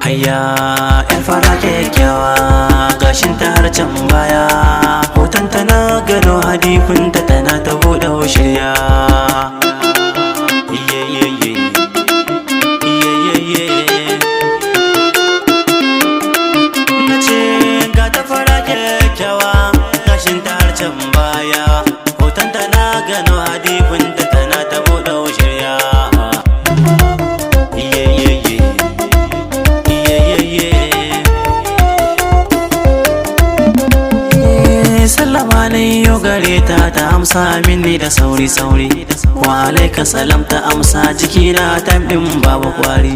Hayya yar fara kyakkyawa gashin ta har can baya, hoton ta na gano hadifinta tana ta buɗe shirya. Nace ga ta fara kyakkyawa gashin ta har can baya, hoton ta na gano hadifinta tana ta buɗe shirya. Sallama na yau gare ta ta amsa mini da sauri-sauri, wa alaika salam ta amsa jikina tambin babu kwari.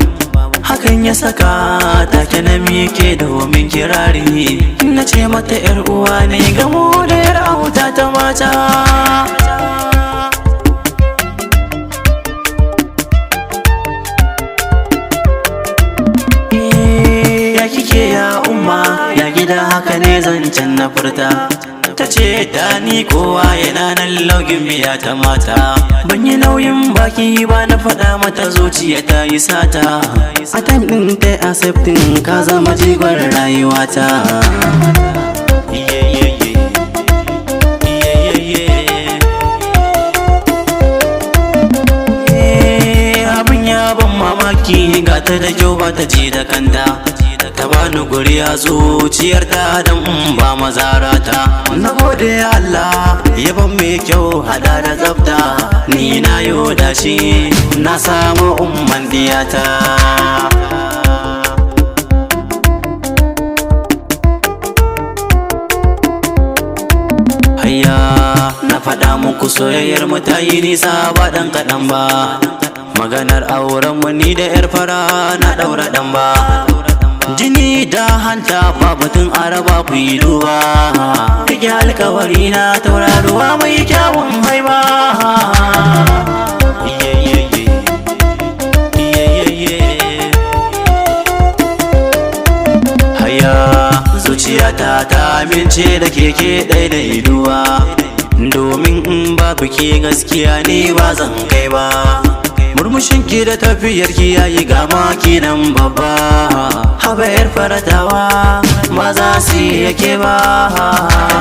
Hakan ya saka take na mike domin kirari, na ce mata yar uwa ne gamo da yar auta ta mata. Ya kike ya umma ya gida, haka ne zancen na furta. Ta ce ta ni kowa yana nan laugin miya ta mata. Ban yi nauyin baki ba na faɗa mata zuciya ta yi sata. A time ɗin ta accepting ka zama jigon rayuwata. Abin ya ban mamaki ga ta da kyau ba ta ji da kanta. Ta bani guri a zuciyar ta dan ba mazarata. Na gode Allah ya ban mai kyau hada da tsafta, ni na yo da shi na samu umman diyata. Hayya na faɗa muku soyayyar mu ta yi nisa ba ɗan kaɗan ba. Maganar auren mu ni da yar fara na ɗaura ɗan ba. Jini da hanta ba batun araba ku yi duba, rike alkawari na tauraruwa mai kyawun haiba. Haya zuciyata ta amince da keke ɗai da iduwa, domin in babu ke gaskiya ni ba zan kai ba. Murmushin ki da tafiyar ki yayi gama kinan babba, haba yar faratawa ba za su yake ba.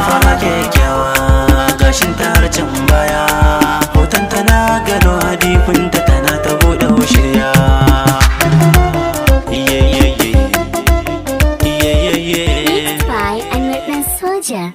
Fara kyakkyawa gashin ta har can baya, hoton ta na gano hadifinta tana ta buɗe shirya. Mixed by Unwritten Soldier.